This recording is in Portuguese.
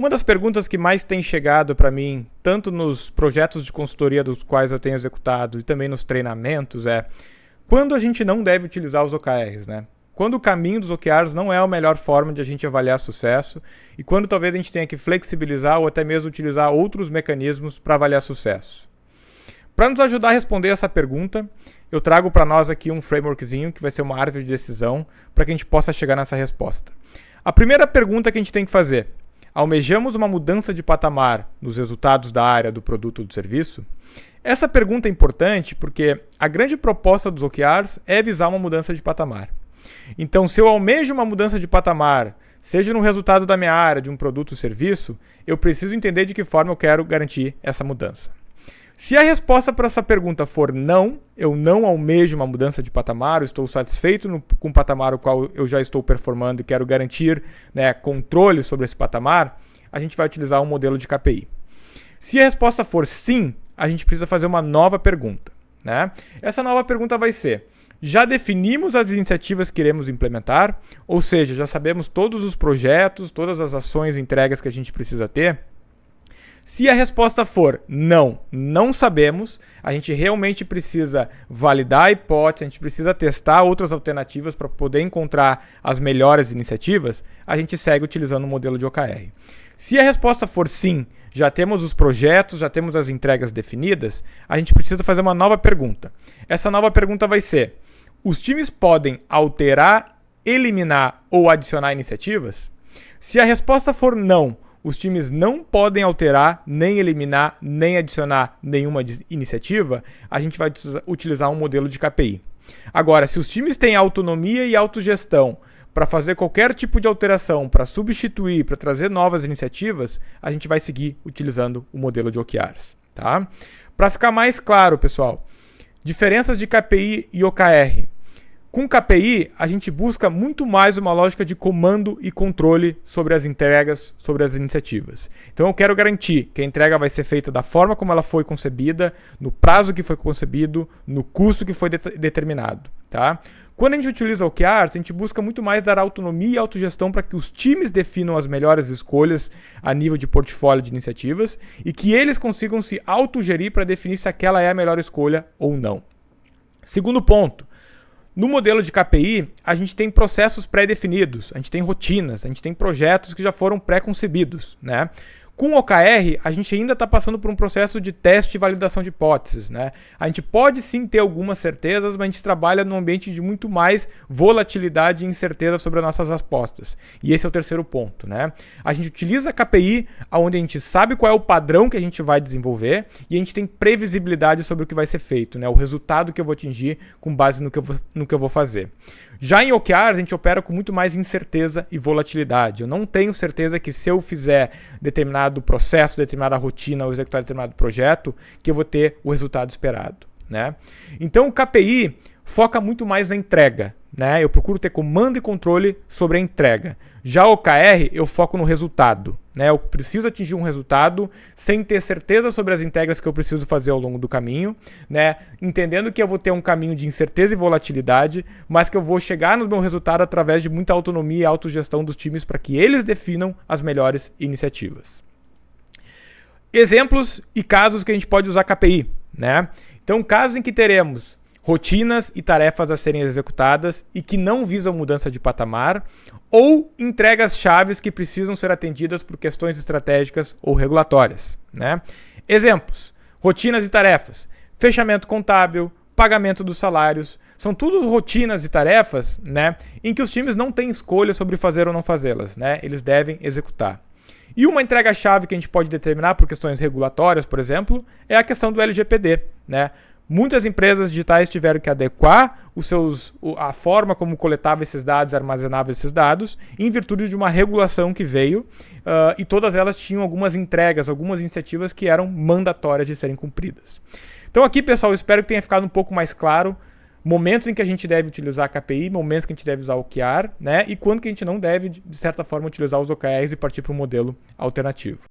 Uma das perguntas que mais tem chegado para mim, tanto nos projetos de consultoria dos quais eu tenho executado e também nos treinamentos, é quando a gente não deve utilizar os OKRs, né? Quando o caminho dos OKRs não é a melhor forma de a gente avaliar sucesso e quando talvez a gente tenha que flexibilizar ou até mesmo utilizar outros mecanismos para avaliar sucesso. Para nos ajudar a responder essa pergunta, eu trago para nós aqui um frameworkzinho que vai ser uma árvore de decisão para que a gente possa chegar nessa resposta. A primeira pergunta que a gente tem que fazer: almejamos uma mudança de patamar nos resultados da área do produto ou do serviço? Essa pergunta é importante porque a grande proposta dos OKRs é visar uma mudança de patamar. Então, se eu almejo uma mudança de patamar, seja no resultado da minha área, de um produto ou serviço, eu preciso entender de que forma eu quero garantir essa mudança. Se a resposta para essa pergunta for não, eu não almejo uma mudança de patamar, eu estou satisfeito com o patamar o qual eu já estou performando e quero garantir, controle sobre esse patamar, a gente vai utilizar um modelo de KPI. Se a resposta for sim, a gente precisa fazer uma nova pergunta, né? Essa nova pergunta vai ser: já definimos as iniciativas que iremos implementar? Ou seja, já sabemos todos os projetos, todas as ações e entregas que a gente precisa ter? Se a resposta for não, não sabemos, a gente realmente precisa validar a hipótese, a gente precisa testar outras alternativas para poder encontrar as melhores iniciativas, a gente segue utilizando o modelo de OKR. Se a resposta for sim, já temos os projetos, já temos as entregas definidas, a gente precisa fazer uma nova pergunta. Essa nova pergunta vai ser: os times podem alterar, eliminar ou adicionar iniciativas? Se a resposta for não, os times não podem alterar, nem eliminar, nem adicionar nenhuma iniciativa, a gente vai utilizar um modelo de KPI. Agora, se os times têm autonomia e autogestão para fazer qualquer tipo de alteração, para substituir, para trazer novas iniciativas, a gente vai seguir utilizando o modelo de OKRs. Tá? Para ficar mais claro, pessoal, diferenças de KPI e OKR. Com KPI, a gente busca muito mais uma lógica de comando e controle sobre as entregas, sobre as iniciativas. Então eu quero garantir que a entrega vai ser feita da forma como ela foi concebida, no prazo que foi concebido, no custo que foi determinado. Tá? Quando a gente utiliza OKRs, a gente busca muito mais dar autonomia e autogestão para que os times definam as melhores escolhas a nível de portfólio de iniciativas e que eles consigam se autogerir para definir se aquela é a melhor escolha ou não. Segundo ponto. No modelo de KPI, a gente tem processos pré-definidos, a gente tem rotinas, a gente tem projetos que já foram pré-concebidos, né? Com o OKR, a gente ainda está passando por um processo de teste e validação de hipóteses, né? A gente pode sim ter algumas certezas, mas a gente trabalha num ambiente de muito mais volatilidade e incerteza sobre as nossas respostas. E esse é o terceiro ponto, né? A gente utiliza a KPI, onde a gente sabe qual é o padrão que a gente vai desenvolver e a gente tem previsibilidade sobre o que vai ser feito, né? O resultado que eu vou atingir com base no que eu vou fazer. Já em OKRs, a gente opera com muito mais incerteza e volatilidade. Eu não tenho certeza que se eu fizer determinado processo, determinada rotina ou executar determinado projeto, que eu vou ter o resultado esperado, né? Então o KPI foca muito mais na entrega, né? Eu procuro ter comando e controle sobre a entrega. Já o OKR, eu foco no resultado, né? Eu preciso atingir um resultado sem ter certeza sobre as entregas que eu preciso fazer ao longo do caminho, né? Entendendo que eu vou ter um caminho de incerteza e volatilidade, mas que eu vou chegar no meu resultado através de muita autonomia e autogestão dos times para que eles definam as melhores iniciativas. Exemplos e casos que a gente pode usar KPI, né? Então, casos em que teremos rotinas e tarefas a serem executadas e que não visam mudança de patamar, ou entregas chaves que precisam ser atendidas por questões estratégicas ou regulatórias, né? Exemplos: rotinas e tarefas, fechamento contábil, pagamento dos salários, são tudo rotinas e tarefas, né, em que os times não têm escolha sobre fazer ou não fazê-las, né? Eles devem executar. E uma entrega-chave que a gente pode determinar por questões regulatórias, por exemplo, é a questão do LGPD, né? Muitas empresas digitais tiveram que adequar a forma como coletavam esses dados, armazenavam esses dados, em virtude de uma regulação que veio, e todas elas tinham algumas entregas, algumas iniciativas que eram mandatórias de serem cumpridas. Então aqui, pessoal, eu espero que tenha ficado um pouco mais claro momentos em que a gente deve utilizar a KPI, momentos que a gente deve usar o OKR, né? E quando que a gente não deve, de certa forma, utilizar os OKRs e partir para um modelo alternativo.